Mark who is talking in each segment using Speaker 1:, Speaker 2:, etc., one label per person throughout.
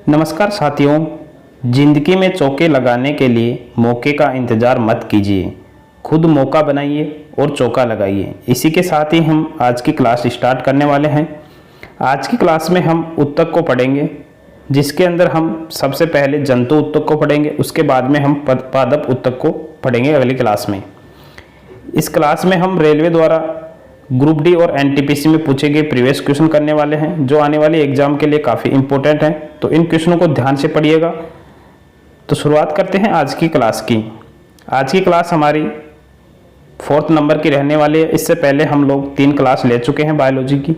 Speaker 1: नमस्कार साथियों, जिंदगी में चौके लगाने के लिए मौके का इंतज़ार मत कीजिए, खुद मौका बनाइए और चौका लगाइए। इसी के साथ ही हम आज की क्लास स्टार्ट करने वाले हैं। आज की क्लास में हम उत्तक को पढ़ेंगे, जिसके अंदर हम सबसे पहले जंतु उत्तक को पढ़ेंगे, उसके बाद में हम पादप उत्तक को पढ़ेंगे अगली क्लास में। इस क्लास में हम रेलवे द्वारा ग्रुप डी और एनटीपीसी में पूछे गए प्रीवियस क्वेश्चन करने वाले हैं, जो आने वाले एग्जाम के लिए काफ़ी इंपॉर्टेंट हैं। तो इन क्वेश्चनों को ध्यान से पढ़िएगा। तो शुरुआत करते हैं आज की क्लास की। आज की क्लास हमारी 4th नंबर की रहने वाली है। इससे पहले हम लोग 3 क्लास ले चुके हैं बायोलॉजी की।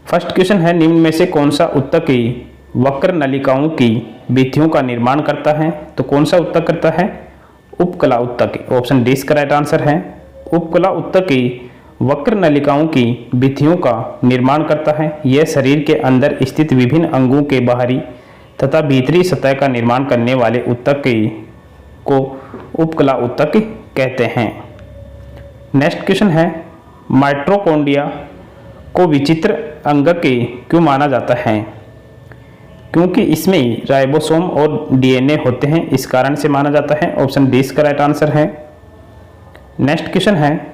Speaker 1: फर्स्ट क्वेश्चन है, निम्न में से कौन सा उत्तक की वक्र नलिकाओं की भित्तियों का निर्माण करता है? तो कौन सा उत्तक करता है? उपकला उत्तक। ऑप्शन डी इसका राइट आंसर है। उपकला उत्तक की वक्र नलिकाओं की भित्तियों का निर्माण करता है। यह शरीर के अंदर स्थित विभिन्न अंगों के बाहरी तथा भीतरी सतह का निर्माण करने वाले उत्तक को उपकला उत्तक कहते हैं। नेक्स्ट क्वेश्चन है, माइटोकॉन्ड्रिया को विचित्र अंग क्यों माना जाता है? क्योंकि इसमें राइबोसोम और डीएनए होते हैं, इस कारण से माना जाता है। ऑप्शन डी इसका राइट आंसर है। नेक्स्ट क्वेश्चन है,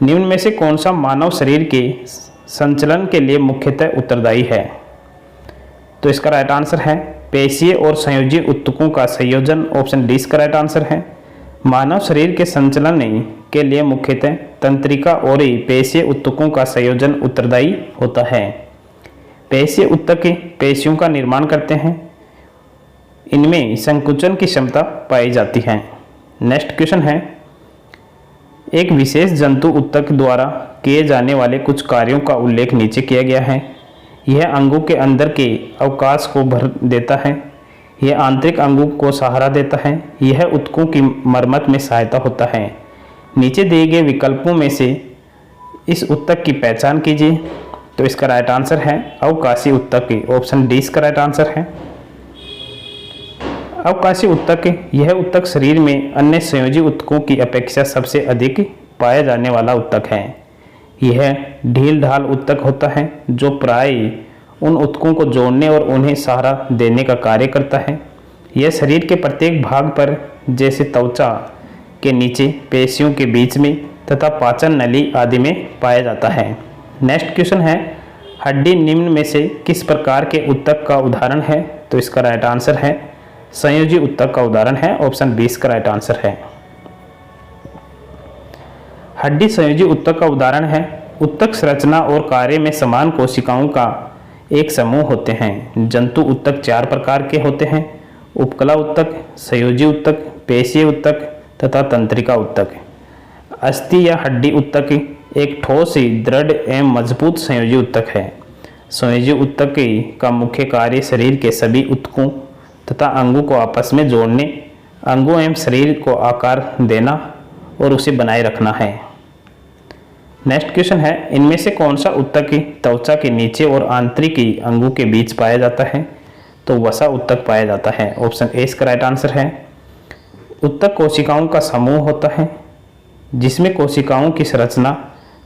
Speaker 1: निम्न में से कौन सा मानव शरीर के संचलन के लिए मुख्यतः उत्तरदायी है? तो इसका राइट आंसर है पेशीय और संयोजी उत्तकों का संयोजन। ऑप्शन डी इसका राइट आंसर है। मानव शरीर के संचलन के लिए मुख्यतः तंत्रिका और पेशीय उत्तकों का संयोजन उत्तरदायी होता है। पेशीय उत्तक पेशियों का निर्माण करते हैं, इनमें संकुचन की क्षमता पाई जाती है। नेक्स्ट क्वेश्चन है, एक विशेष जंतु उत्तक द्वारा किए जाने वाले कुछ कार्यों का उल्लेख नीचे किया गया है। यह अंगों के अंदर के अवकाश को भर देता है, यह आंतरिक अंगों को सहारा देता है, यह उत्तकों की मरम्मत में सहायता होता है। नीचे दिए गए विकल्पों में से इस उत्तक की पहचान कीजिए। तो इसका राइट आंसर है अवकाशी उत्तक। ऑप्शन डी इसका राइट आंसर है। अवकाशी उत्तक, यह उत्तक शरीर में अन्य संयोजी उत्तकों की अपेक्षा सबसे अधिक पाया जाने वाला उत्तक है। यह ढील ढाल उत्तक होता है, जो प्राय उन उत्तकों को जोड़ने और उन्हें सहारा देने का कार्य करता है। यह शरीर के प्रत्येक भाग पर, जैसे त्वचा के नीचे, पेशियों के बीच में तथा पाचन नली आदि में पाया जाता है। नेक्स्ट क्वेश्चन है, हड्डी निम्न में से किस प्रकार के उत्तक का उदाहरण है? तो इसका राइट आंसर है संयोजी उत्तक का उदाहरण है। ऑप्शन बी इसका राइट आंसर है। हड्डी संयोजी उत्तक का उदाहरण है। उत्तक संरचना और कार्य में समान कोशिकाओं का एक समूह होते हैं। जंतु उत्तक 4 प्रकार के होते हैं: उपकला उत्तक, संयोजी उत्तक, पेशीय उत्तक तथा तंत्रिका उत्तक। अस्थि या हड्डी उत्तक एक ठोस, दृढ़ एवं मजबूत संयोजी उत्तक है। संयोजी उत्तक का मुख्य कार्य शरीर के सभी उत्तकों तथा अंगों को आपस में जोड़ने, अंगों एवं शरीर को आकार देना और उसे बनाए रखना है। नेक्स्ट क्वेश्चन है, इनमें से कौन सा उत्तक त्वचा के नीचे और आंतरिक अंगों के बीच पाया जाता है? तो वसा उत्तक पाया जाता है। ऑप्शन ए इसका राइट आंसर है। उत्तक कोशिकाओं का समूह होता है, जिसमें कोशिकाओं की संरचना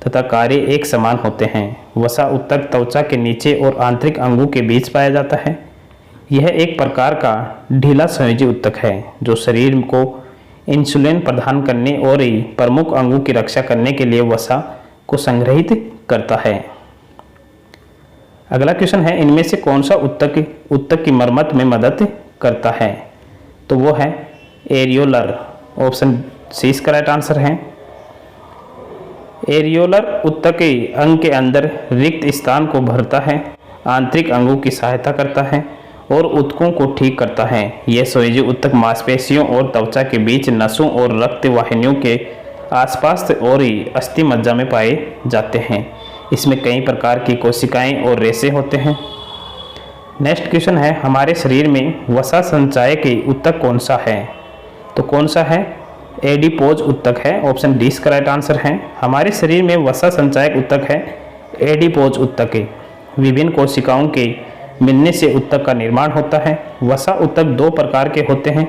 Speaker 1: तथा कार्य एक समान होते हैं। वसा उत्तक त्वचा के नीचे और आंतरिक अंगों के बीच पाया जाता है। यह एक प्रकार का ढीला संयोजी उत्तक है, जो शरीर को इंसुलिन प्रदान करने और प्रमुख अंगों की रक्षा करने के लिए वसा को संग्रहित करता है। अगला क्वेश्चन है, इनमें से कौन सा उत्तक की मरम्मत में मदद करता है? तो वो है एरियोलर। ऑप्शन सी इसका राइट आंसर है। एरियोलर उत्तक अंग के अंदर रिक्त स्थान को भरता है, आंतरिक अंगों की सहायता करता है और उत्तकों को ठीक करता है। यह संयोजी उत्तक मांसपेशियों और त्वचा के बीच, नसों और रक्त वाहिनियों के आसपास और अस्थि मज्जा में पाए जाते हैं। इसमें कई प्रकार की कोशिकाएं और रेशे होते हैं। नेक्स्ट क्वेश्चन है, हमारे शरीर में वसा संचायक उत्तक कौन सा है? तो कौन सा है? एडिपोज उत्तक है। ऑप्शन डी इसका राइट आंसर है। हमारे शरीर में वसा संचायक उत्तक है एडिपोज उत्तक। विभिन्न कोशिकाओं के मिलने से उत्तक का निर्माण होता है। वसा उत्तक 2 प्रकार के होते हैं,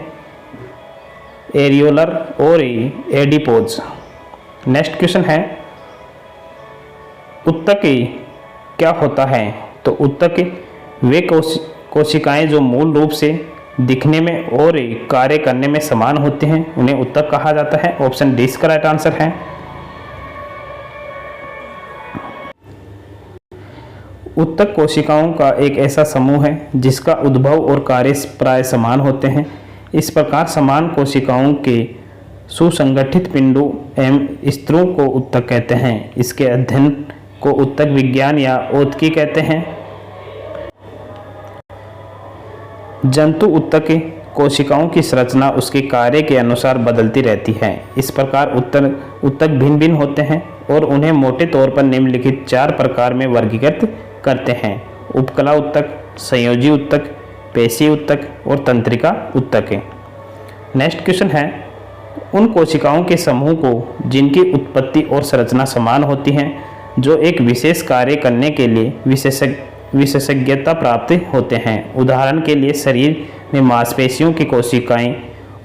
Speaker 1: एरियोलर और एडिपोज। नेक्स्ट क्वेश्चन है, उत्तक क्या होता है? तो उत्तक वे कोशिकाएं जो मूल रूप से दिखने में और कार्य करने में समान होते हैं उन्हें ऊतक कहा जाता है। ऑप्शन डी इसका राइट आंसर है। ऊतक कोशिकाओं का एक ऐसा समूह है जिसका उद्भव और कार्य प्राय समान होते हैं। इस प्रकार समान कोशिकाओं के सुसंगठित पिंडों एवं स्तरों को ऊतक कहते हैं। इसके अध्ययन को ऊतक विज्ञान या औतकी कहते हैं। जंतु ऊतक कोशिकाओं की संरचना उसके कार्य के अनुसार बदलती रहती है। इस प्रकार ऊतक भिन्न भिन्न होते हैं और उन्हें मोटे तौर पर निम्नलिखित 4 प्रकार में वर्गीकृत करते हैं। उपकला ऊतक, संयोजी ऊतक, पेशी ऊतक और तंत्रिका ऊतक। नेक्स्ट क्वेश्चन है, उन कोशिकाओं के समूह को जिनकी उत्पत्ति और संरचना समान होती है, जो एक विशेष कार्य करने के लिए विशेषज्ञता प्राप्त होते हैं। उदाहरण के लिए शरीर में मांसपेशियों की कोशिकाएं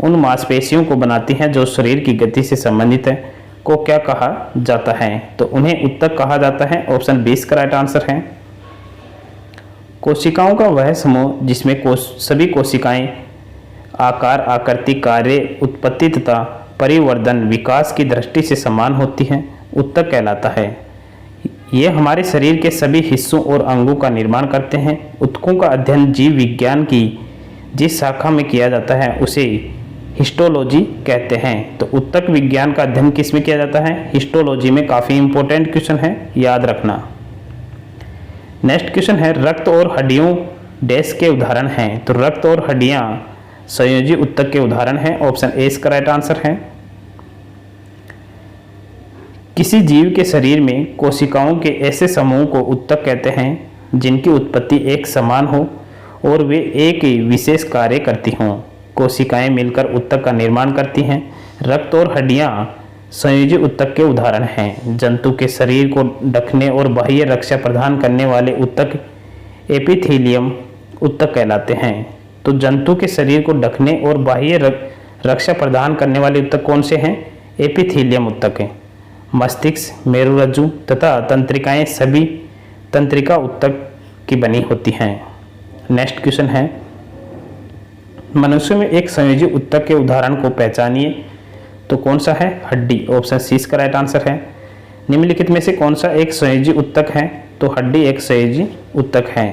Speaker 1: उन मांसपेशियों को बनाती हैं जो शरीर की गति से संबंधित है, को क्या कहा जाता है? तो उन्हें ऊतक कहा जाता है। ऑप्शन 20 का राइट आंसर है। कोशिकाओं का वह समूह जिसमें सभी कोशिकाएं आकार, आकृति, कार्य, उत्पत्ति तथा परिवर्धन, विकास की दृष्टि से समान होती हैं, ऊतक कहलाता है। ये हमारे शरीर के सभी हिस्सों और अंगों का निर्माण करते हैं। ऊतकों का अध्ययन जीव विज्ञान की जिस शाखा में किया जाता है उसे हिस्टोलॉजी कहते हैं। तो ऊतक विज्ञान का अध्ययन किस में किया जाता है? हिस्टोलॉजी में। काफ़ी इंपॉर्टेंट क्वेश्चन है, याद रखना। नेक्स्ट क्वेश्चन है, रक्त और हड्डियों डैश के उदाहरण हैं। तो रक्त और हड्डियां संयोजी ऊतक के उदाहरण हैं। ऑप्शन ए इसका राइट आंसर है। किसी जीव के शरीर में कोशिकाओं के ऐसे समूह को ऊतक कहते हैं जिनकी उत्पत्ति एक समान हो और वे एक ही विशेष कार्य करती हों। कोशिकाएं मिलकर ऊतक का निर्माण करती हैं। रक्त और हड्डियां संयोजी ऊतक के उदाहरण हैं। जंतु के शरीर को ढकने और बाह्य रक्षा प्रदान करने वाले ऊतक एपिथेलियम ऊतक कहलाते हैं। तो जंतु के शरीर को ढकने और बाह्य रक्षा प्रदान करने वाले ऊतक कौन से हैं? एपिथेलियम ऊतक हैं। मस्तिष्क, मेरुरज्जु तथा तंत्रिकाएं सभी तंत्रिका ऊतक की बनी होती हैं। नेक्स्ट क्वेश्चन है, मनुष्य में एक संयोजी ऊतक के उदाहरण को पहचानिए। तो कौन सा है? हड्डी। ऑप्शन सी इसका राइट आंसर है। निम्नलिखित में से कौन सा एक संयोजी ऊतक है? तो हड्डी एक संयोजी ऊतक है।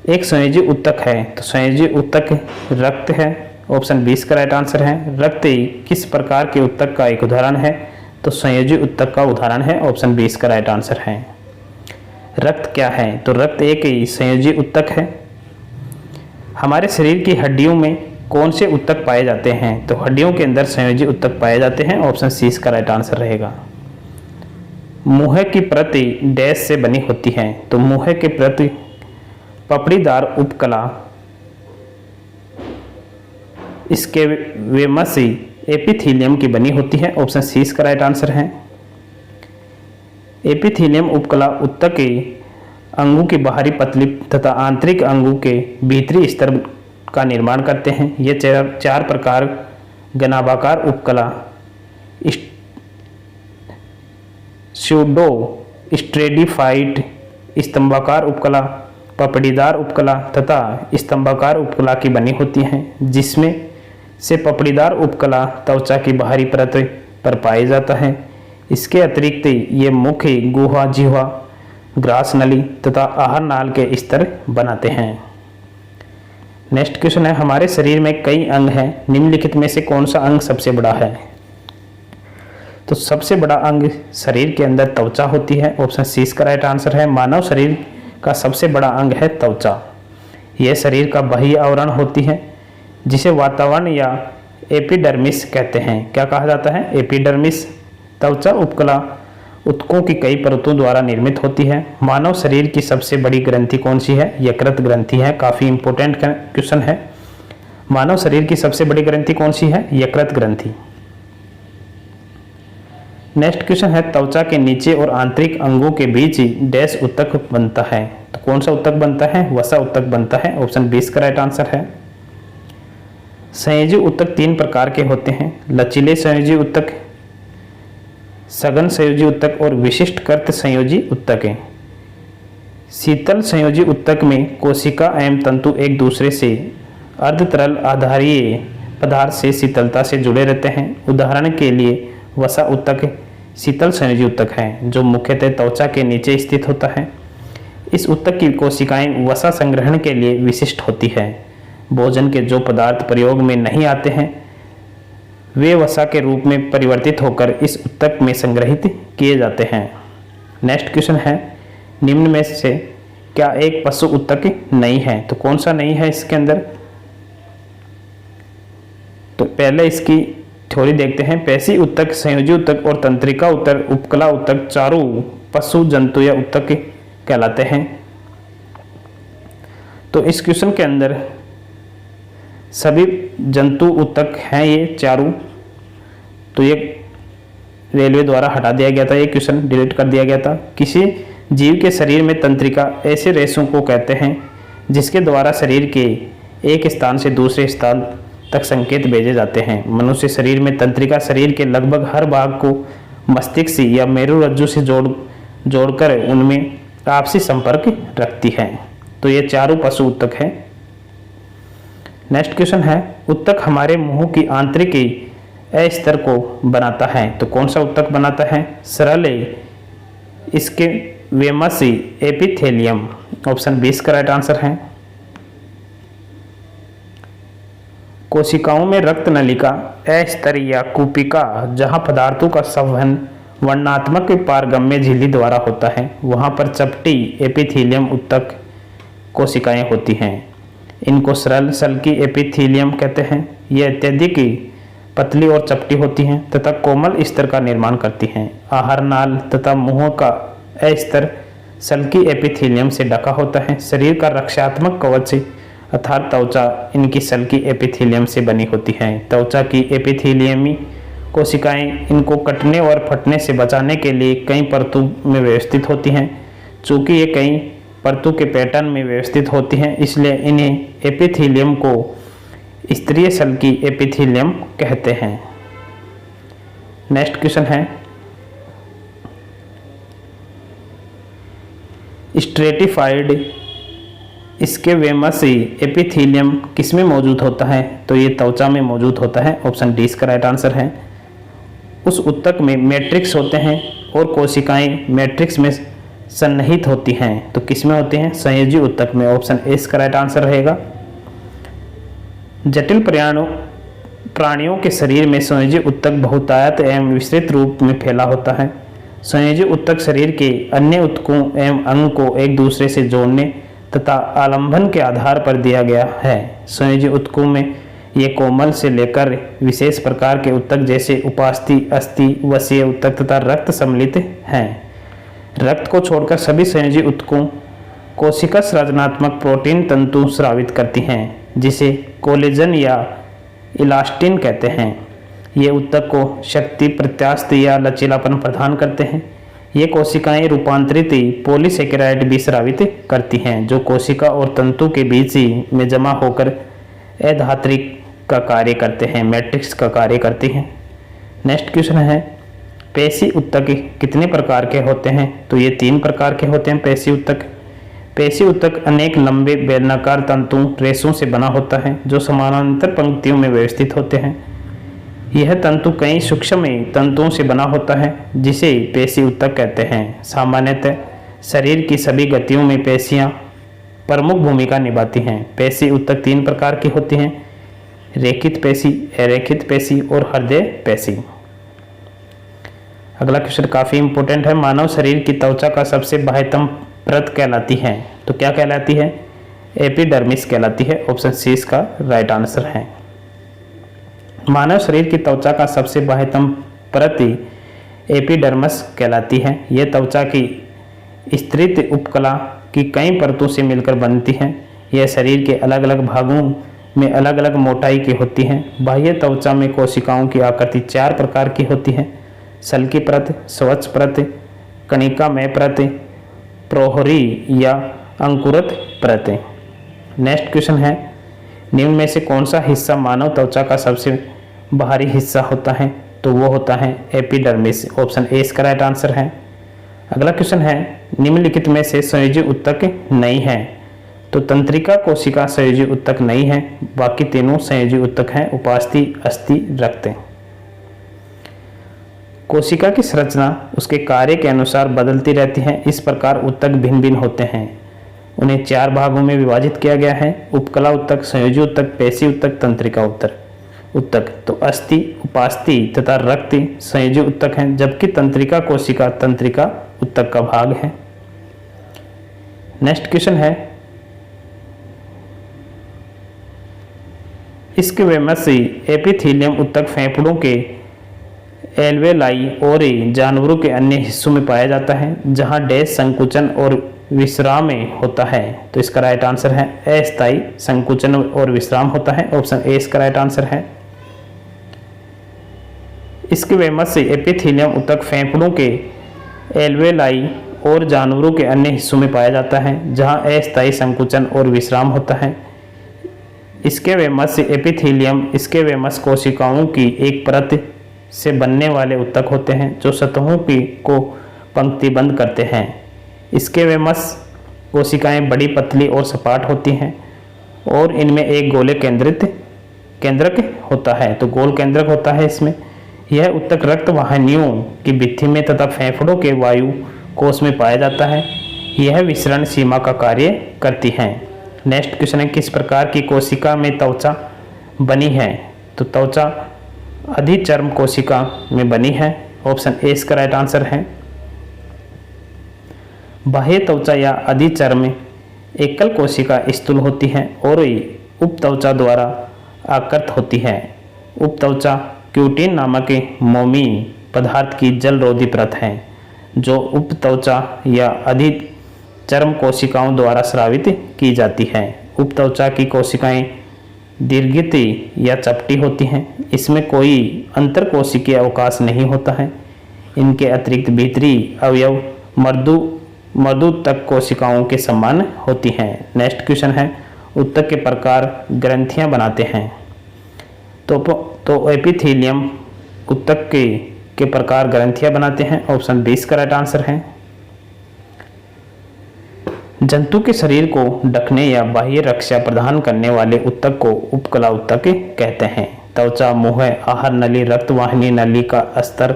Speaker 1: एक संयोजी ऊतक है तो संयोजी ऊतक रक्त है। ऑप्शन 20 का राइट आंसर है। रक्त किस प्रकार के ऊतक का एक उदाहरण है? तो संयोजी ऊतक का उदाहरण है। ऑप्शन 20 का राइट आंसर है। रक्त क्या है? तो रक्त एक संयोजी ऊतक है। हमारे शरीर की हड्डियों में कौन से ऊतक पाए जाते हैं? तो हड्डियों के अंदर संयोजी ऊतक पाए जाते हैं। ऑप्शन सी इसका राइट आंसर रहेगा। मुंह की प्रति डैश से बनी होती है। तो मुंह की प्रति पपड़ीदार उपकला, इसके वेमस एपिथेलियम की बनी होती है। ऑप्शन सी इसका राइट आंसर है। एपिथेलियम उपकला ऊतक के अंगों की बाहरी पतली तथा आंतरिक अंगों के भीतरी स्तर का निर्माण करते हैं। ये 4 प्रकार घनाभाकार उपकला, स्यूडो स्ट्रेटिफाइड, स्तंभाकार उपकला, पपड़ीदार उपकला तथा स्तंभाकार उपकला की बनी होती हैं, जिसमें से पपड़ीदार उपकला त्वचा की बाहरी परत पर पाया जाता है। इसके अतिरिक्त ये मुख्य, गुहा, जिह्वा, ग्रास नली तथा आहार नाल के स्तर बनाते हैं। नेक्स्ट क्वेश्चन है, हमारे शरीर में कई अंग हैं, निम्नलिखित में से कौन सा अंग सबसे बड़ा है? तो सबसे बड़ा अंग शरीर के अंदर त्वचा होती है। ऑप्शन सी इसका राइट आंसर है। मानव शरीर का सबसे बड़ा अंग है त्वचा। यह शरीर का बाह्य आवरण होती है जिसे वातावरण या एपिडर्मिस कहते हैं। क्या कहा जाता है? एपिडर्मिस। त्वचा उपकला ऊतकों की कई परतों द्वारा निर्मित होती है। मानव शरीर की सबसे बड़ी ग्रंथि कौन सी है? यकृत ग्रंथि है। काफी इंपॉर्टेंट क्वेश्चन है। मानव शरीर की सबसे बड़ी ग्रंथि कौन सी है? यकृत ग्रंथि। नेक्स्ट क्वेश्चन है, त्वचा के नीचे और आंतरिक अंगों के बीच डैश ऊतक बनता है। तो कौन सा ऊतक बनता है? वसा ऊतक बनता है। ऑप्शन 20 का राइट आंसर है। संयोजी ऊतक 3 प्रकार के होते हैं, लचीले संयोजी ऊतक, सघन संयोजी ऊतक और विशिष्ट कृत संयोजी ऊतक। शीतल संयोजी ऊतक में कोशिका एवं तंतु एक दूसरे से अर्धतरल आधारीय पदार्थ से शीतलता से जुड़े रहते हैं। उदाहरण के लिए वसा ऊतक शीतल संयोजी ऊतक है जो मुख्यतः त्वचा के नीचे स्थित होता है। इस ऊतक की कोशिकाएं वसा संग्रहण के लिए विशिष्ट होती है। भोजन के जो पदार्थ प्रयोग में नहीं आते हैं वे वसा के रूप में परिवर्तित होकर इस ऊतक में संग्रहित किए जाते हैं। नेक्स्ट क्वेश्चन है, निम्न में से क्या एक पशु ऊतक नहीं है? तो कौन सा नहीं है इसके अंदर? तो पहले इसकी थ्योरी देखते हैं। पेशी ऊतक, संयोजी ऊतक और तंत्रिका ऊतक, उपकला ऊतक चारों पशु जंतु या ऊतक कहलाते हैं। तो इस क्वेश्चन के अंदर सभी जंतु ऊतक हैं ये चारों। तो ये रेलवे द्वारा हटा दिया गया था, ये क्वेश्चन डिलीट कर दिया गया था। किसी जीव के शरीर में तंत्रिका ऐसे रेशों को कहते हैं जिसके द्वारा शरीर के एक स्थान से दूसरे स्थान तक संकेत भेजे जाते हैं। मनुष्य शरीर में तंत्रिका शरीर के लगभग हर भाग को मस्तिष्क या मेरुरज्जु से जोड़कर उनमें आपसी संपर्क रखती है। तो ये चारों पशु ऊतक है। नेक्स्ट क्वेश्चन है, ऊतक हमारे मुंह की आंतरिक अस्तर को बनाता है। तो कौन सा ऊतक बनाता है? सरल इसके वेमस एपिथेलियम, ऑप्शन 20 का राइट आंसर है। कोशिकाओं में रक्त नलिका अस्तर या कूपिका जहां पदार्थों का संवहन वर्णात्मक पारगम्य झिल्ली द्वारा होता है वहां पर चपटी एपिथेलियम ऊतक कोशिकाएं होती हैं। इनको सरल सल्की एपिथेलियम कहते हैं। ये अत्यधिक पतली और चपटी होती हैं तथा कोमल स्तर का निर्माण करती हैं। आहार नाल तथा मुंह का अस्तर सल्की एपिथेलियम से ढका होता है। शरीर का रक्षात्मक कवच अर्थात त्वचा इनकी सल्की एपिथेलियम से बनी होती है। त्वचा की एपिथेलियमी कोशिकाएं इनको कटने और फटने से बचाने के लिए कई परतों में व्यवस्थित होती हैं। चूँकि ये कई परतों के पैटर्न में व्यवस्थित होती हैं इसलिए इन्हें एपिथेलियम को स्तरीय सल्की एपिथेलियम कहते हैं। नेक्स्ट क्वेश्चन है, स्ट्रेटिफाइड इसके वेमस एपिथेलियम किस में मौजूद होता है? तो ये त्वचा में मौजूद होता है, ऑप्शन 20 का राइट आंसर है। उस ऊतक में मैट्रिक्स होते हैं और कोशिकाएं मैट्रिक्स में सन्निहित होती हैं। तो किस में होते हैं? संयोजी ऊतक में, ऑप्शन ए इसका राइट आंसर रहेगा। जटिल प्राणियों के शरीर में संयोजी ऊतक बहुतायत एवं विस्तृत रूप में फैला होता है। संयोजी ऊतक शरीर के अन्य ऊतकों एवं अंग को एक दूसरे से जोड़ने तथा आलंबन के आधार पर दिया गया है। संयोजी ऊतकों में ये कोमल से लेकर विशेष प्रकार के ऊतक जैसे उपास्थि, अस्थि, वसीय ऊतक तथा रक्त सम्मिलित हैं। रक्त को छोड़कर सभी संयोजी ऊतकों कोशिका सृजनात्मक प्रोटीन तंतु स्रावित करती हैं जिसे कोलेजन या इलास्टिन कहते हैं। ये ऊतक को शक्ति, प्रत्यास्थ या लचीलापन प्रदान करते हैं। ये कोशिकाएं रूपांतरित पॉलीसेकेराइड भी स्रावित करती हैं जो कोशिका और तंतु के बीच में जमा होकर अधात्रिक का कार्य करते हैं, मैट्रिक्स का कार्य करती हैं। नेक्स्ट क्वेश्चन है, पेशी ऊतक कितने प्रकार के होते हैं? तो ये 3 प्रकार के होते हैं पेशी ऊतक। पेशी ऊतक अनेक लंबे बेलनाकार तंतु रेशों से बना होता है जो समानांतर पंक्तियों में व्यवस्थित होते हैं। यह तंतु कई सूक्ष्म तंतुओं से बना होता है जिसे पेशी ऊतक कहते हैं। सामान्यतः शरीर की सभी गतियों में पेशियां प्रमुख भूमिका निभाती हैं। पेशी ऊतक 3 प्रकार की होती हैं, रेखित पेशी, अरेखित पेशी और हृदय पेशी। अगला क्वेश्चन काफ़ी इंपॉर्टेंट है, मानव शरीर की त्वचा का सबसे बाह्यतम परत कहलाती है। तो क्या कहलाती है? एपिडर्मिस कहलाती है, ऑप्शन सी इसका राइट आंसर है। मानव शरीर की त्वचा का सबसे बाह्यतम परत एपिडर्मिस कहलाती है। यह त्वचा की स्तरित उपकला की कई परतों से मिलकर बनती है। यह शरीर के अलग अलग भागों में अलग अलग मोटाई की होती हैं। बाह्य त्वचा में कोशिकाओं की आकृति 4 प्रकार की होती है, सल्की परत, स्वच्छ परत, कणिकामय परत, प्रोहरी या अंकुरत परत। नेक्स्ट क्वेश्चन है, निम्न में से कौन सा हिस्सा मानव त्वचा का सबसे बाहरी हिस्सा होता है? तो वो होता है एपिडर्मिस, ऑप्शन ए इसका राइट आंसर है। अगला क्वेश्चन है, निम्नलिखित में से संयोजी ऊतक नहीं है। तो तंत्रिका कोशिका संयोजी ऊतक नहीं है, बाकी तीनों संयोजी ऊतक हैं, उपास्थि, अस्थि, रक्त। कोशिका की संरचना उसके कार्य के अनुसार बदलती रहती है, इस प्रकार ऊतक भिन्न भिन्न होते हैं। उन्हें 4 भागों में विभाजित किया गया है, उपकला ऊतक, संयोजी ऊतक, पेशी ऊतक, तंत्रिका ऊतक। तो अस्थि, उपास्थि तथा रक्त संयोजी ऊतक हैं, जबकि तंत्रिका कोशिका तंत्रिका ऊतक का भाग है। नेक्स्ट क्वेश्चन है, इसके वेमसी एपिथेलियम ऊतक फेफड़ों के एल्वेलाई और जानवरों के अन्य हिस्सों में पाया जाता है, जहां डैश संकुचन और विश्राम होता है। तो इसका राइट आंसर है अस्थायी संकुचन और विश्राम होता है। ऑप्शन ए इसका राइट आंसर है। इसके वेमस से एपिथेलियम ऊतक फेफड़ों के एल्वेलाई और जानवरों के अन्य हिस्सों में पाया जाता है, जहां अस्थायी संकुचन और विश्राम होता है। इसके वेमस से एपिथेलियम इसके वेमस कोशिकाओं की एक परत से बनने वाले ऊतक होते हैं, जो सतहों को पंक्तिबंद करते हैं। इसके वेमस कोशिकाएं बड़ी, पतली और सपाट होती हैं और इनमें एक गोले केंद्रक होता है। तो गोल केंद्रक होता है इसमें। यह ऊतक रक्त वाहिनियों की भित्ति में तथा फेफड़ों के वायु कोश में पाया जाता है। यह विसरण सीमा का कार्य करती हैं। नेक्स्ट क्वेश्चन है, किस प्रकार की कोशिका में त्वचा बनी है? तो त्वचा अधिचर्म कोशिका में बनी है। ऑप्शन ए इसका राइट आंसर है। बाह्य त्वचा या अधिचर्म एकल कोशिका स्थूल होती है और उपत्वचा द्वारा आकृत होती है। उपत्वचा क्यूटिन नामक मोमी पदार्थ की जलरोधी परत है, जो उपत्वचा या अधिचर्म कोशिकाओं द्वारा स्रावित की जाती है। उपत्वचा की कोशिकाएं दीर्घित या चपटी होती हैं। इसमें कोई अंतरकोशिकीय अवकाश नहीं होता है। इनके अतिरिक्त भीतरी अवयव मर्दूतक कोशिकाओं के समान होती हैं। नेक्स्ट क्वेश्चन है, ऊतक के प्रकार ग्रंथियां बनाते हैं। तो एपिथेलियम ऊतक के प्रकार ग्रंथियां बनाते हैं। ऑप्शन बी इसका राइट आंसर है। जंतु के शरीर को ढकने या बाह्य रक्षा प्रदान करने वाले ऊतक को उपकला ऊतक कहते हैं। त्वचा, मुंह, आहार नली, रक्त वाहिनी नली का अस्तर,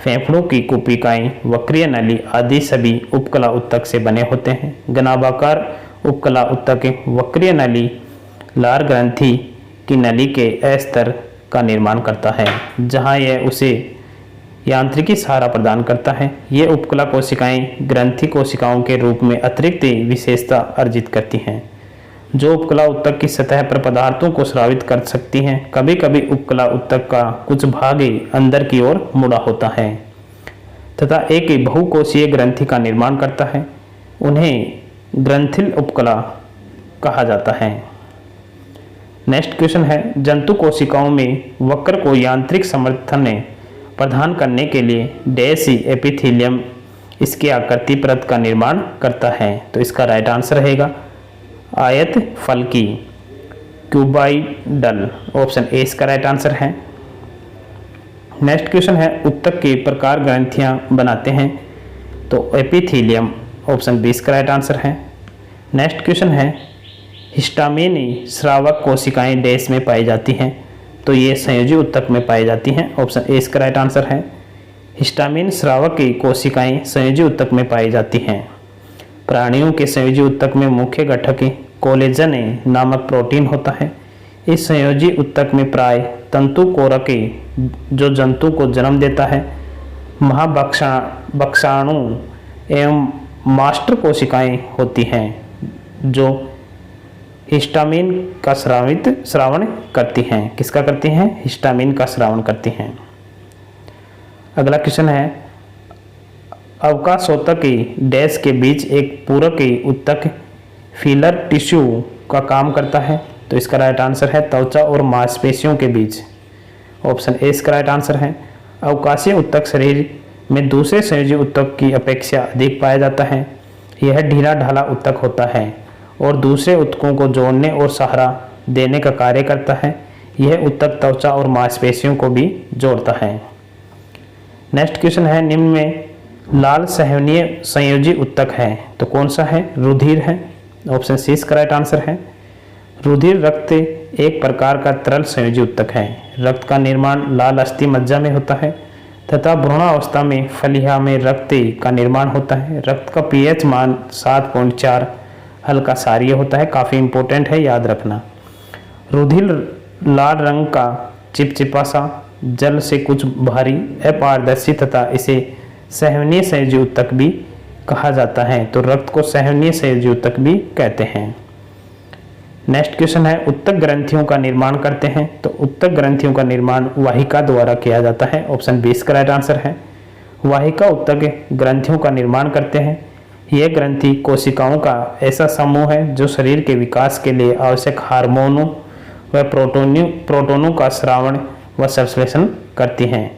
Speaker 1: फेफड़ों की कुपिकाएं, वक्रीय नली आदि सभी उपकला ऊतक से बने होते हैं। घनाभाकार उपकला ऊतक वक्रीय नली लार ग्रंथि की नली के अस्तर का निर्माण करता है, जहां यह उसे यांत्रिकी सहारा प्रदान करता है। ये उपकला कोशिकाएं ग्रंथि कोशिकाओं के रूप में अतिरिक्त विशेषता अर्जित करती हैं, जो उपकला ऊतक की सतह पर पदार्थों को स्रावित कर सकती हैं। कभी कभी उपकला ऊतक का कुछ भाग अंदर की ओर मुड़ा होता है तथा एक बहुकोशीय ग्रंथि का निर्माण करता है। उन्हें ग्रंथिल उपकला कहा जाता है। नेक्स्ट क्वेश्चन है, जंतु कोशिकाओं में वक्र को यांत्रिक समर्थन प्रदान करने के लिए डैश एपिथेलियम इसकी आकृति परत का निर्माण करता है। तो इसका राइट आंसर रहेगा आयत फलकी क्यूबाइडल। ऑप्शन ए इसका राइट आंसर है। नेक्स्ट क्वेश्चन है, ऊतक के प्रकार ग्रंथियां बनाते हैं। तो एपिथेलियम ऑप्शन बी इसका राइट आंसर है। नेक्स्ट क्वेश्चन है, हिस्टामिन स्रावक कोशिकाएं डैश में पाई जाती हैं। तो ये संयोजी ऊतक में पाई जाती हैं। ऑप्शन ए इसका राइट आंसर है। हिस्टामिन स्रावक की कोशिकाएं संयोजी ऊतक में पाई जाती हैं। प्राणियों के संयोजी ऊतक में मुख्य घटक कोलेजन नामक प्रोटीन होता है। इस संयोजी ऊतक में प्राय तंतु कोरक जो जंतु को जन्म देता है, महाभक्षाणु एवं मास्टर कोशिकाएं होती हैं, जो हिस्टामिन का श्रावण करती हैं। किसका करती हैं? हिस्टामिन का श्रावण करती हैं। अगला क्वेश्चन है, अवकाशोतक डैश के बीच एक पूरक ऊतक फिलर टिश्यू का काम करता है। तो इसका राइट आंसर है त्वचा और मांसपेशियों के बीच। ऑप्शन ए इसका राइट आंसर है। अवकाशीय ऊतक शरीर में दूसरे संयोजी ऊतक की अपेक्षा अधिक पाया जाता है। यह ढीला ढाला ऊतक होता है और दूसरे ऊतकों को जोड़ने और सहारा देने का कार्य करता है। यह ऊतक त्वचा और मांसपेशियों को भी जोड़ता है। नेक्स्ट क्वेश्चन है, निम्न में लाल संवहनीय संयोजी उत्तक है तो कौन सा है? रुधिर है। ऑप्शन सी इसका राइट आंसर है। रुधिर रक्त एक प्रकार का तरल संयोजी उत्तक है। रक्त का निर्माण लाल अस्थि मज्जा में होता है तथा भ्रूणावस्था में फलिया में रक्त का निर्माण होता है। रक्त का पीएच मान 7.4 हल्का क्षारीय होता है। काफ़ी इंपॉर्टेंट है, याद रखना। रुधिर लाल रंग का चिपचिपा सा, जल से कुछ भारी, अपारदर्शी तथा इसे संवहनीय संयोजी उत्तक भी कहा जाता है। तो रक्त को संवहनीय संयोजी उत्तक भी कहते हैं। नेक्स्ट क्वेश्चन है, उत्तक ग्रंथियों का निर्माण करते हैं तो उत्तक ग्रंथियों का निर्माण वाहिका द्वारा किया जाता है। ऑप्शन बी इसका राइट आंसर है। वाहिका उत्तक ग्रंथियों का निर्माण करते हैं। यह ग्रंथि कोशिकाओं का ऐसा समूह है जो शरीर के विकास के लिए आवश्यक हार्मोनों व प्रोटोनों का श्रावण व संश्लेषण करती हैं।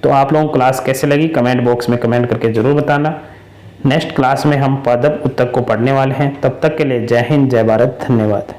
Speaker 1: तो आप लोगों को क्लास कैसे लगी कमेंट बॉक्स में कमेंट करके जरूर बताना। नेक्स्ट क्लास में हम पादप उत्तक को पढ़ने वाले हैं। तब तक के लिए जय हिंद, जय भारत, धन्यवाद।